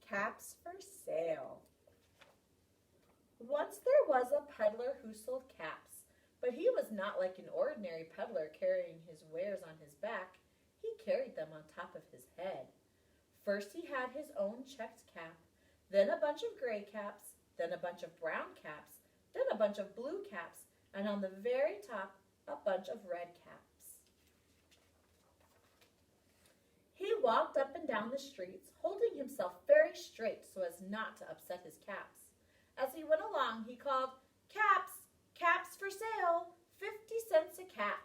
Caps for sale. Once there was a peddler who sold caps, but he was not like an ordinary peddler carrying his wares on his back. He carried them on top of his head. First he had his own checked cap, then a bunch of gray caps, then a bunch of brown caps, then a bunch of blue caps, and on the very top, a bunch of red caps. He walked up and down the streets, holding himself very straight so as not to upset his caps. As he went along, he called, "Caps, caps for sale, 50 cents a cap."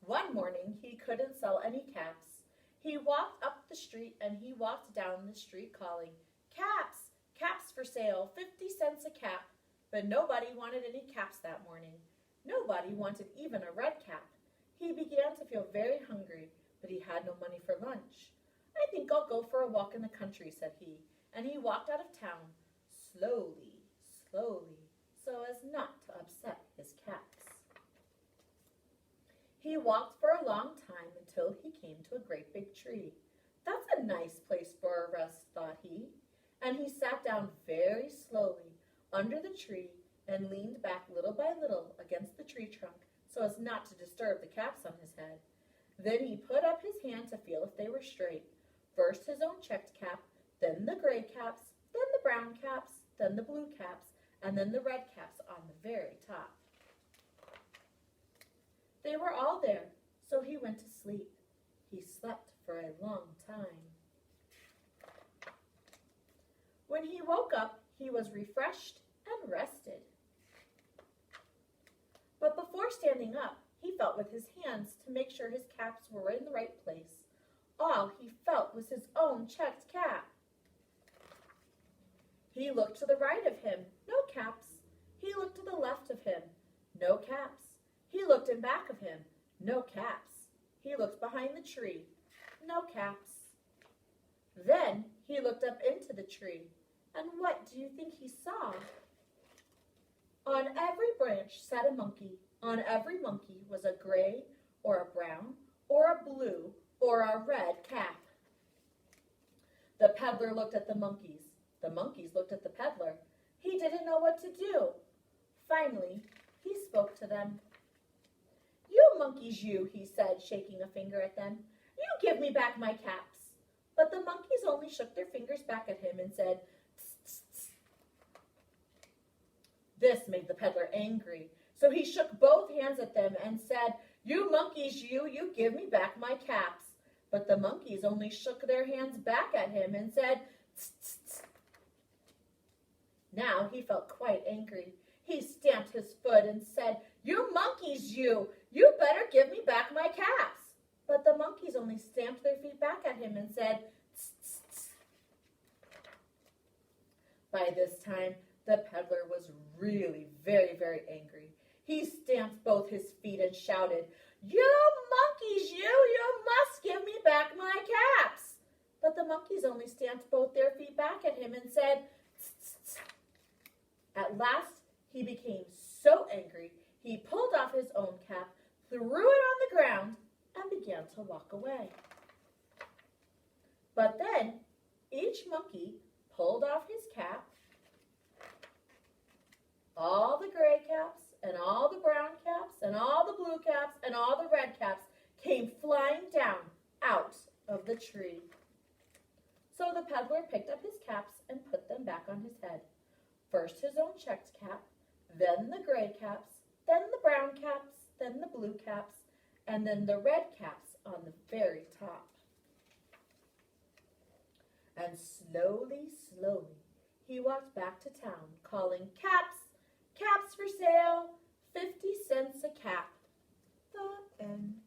One morning, he couldn't sell any caps. He walked up the street and he walked down the street calling, "Caps, caps for sale, 50 cents a cap." But nobody wanted any caps that morning. Nobody wanted even a red cap. He began to feel very hungry, but he had no money for lunch. "I think I'll go for a walk in the country," said he, and he walked out of town, slowly, slowly, so as not to upset his caps. He walked for a long time until he came to a great big tree. "That's a nice place for a rest," thought he, and he sat down very slowly under the tree and leaned back little by little against the tree trunk so as not to disturb the caps on his head. Then he put up his hand to feel if they were straight. First his own checked cap, then the gray caps, then the brown caps, then the blue caps, and then the red caps on the very top. They were all there, so he went to sleep. He slept for a long time. When he woke up, he was refreshed and rested. But before standing up, he felt with his hands to make sure his caps were in the right place. All he felt was his own checked cap. He looked to the right of him, no caps. He looked to the left of him, no caps. He looked in back of him, no caps. He looked behind the tree, no caps. Then he looked up into the tree, and what do you think he saw? On every branch sat a monkey. On every monkey was a gray or a brown or a blue or a red cap. The peddler looked at the monkeys. The monkeys looked at the peddler. He didn't know what to do. Finally, he spoke to them. "You monkeys, you," he said, shaking a finger at them. "You give me back my caps." But the monkeys only shook their fingers back at him and said, "Tss, tss, tss." This made the peddler angry, so he shook both hands at them and said, "You monkeys, you give me back my caps." But the monkeys only shook their hands back at him and said, "Tss, tss, tss." Now he felt quite angry. He stamped his foot and said, "You monkeys, you better give me back my caps." But the monkeys only stamped their feet back at him and said, "Tss, tss, tss." By this time, the peddler was really very, very angry. He stamped both his feet and shouted, "You monkeys, you must give me back my caps." But the monkeys only stamped both their feet back at him and said, "Tss, tss, tss." At last, he became so angry, he pulled off his own cap, threw it on the ground, and began to walk away. But then, each monkey pulled off his cap. All the gray caps, and all the brown caps, and all the blue caps, and all the red caps came flying down out of the tree. So the peddler picked up his caps and put them back on his head. First his own checked cap, then the gray caps, then the brown caps, then the blue caps, and then the red caps on the very top. And slowly, slowly, he walked back to town, calling, "Caps, caps for sale, 50 cents a cap." The end.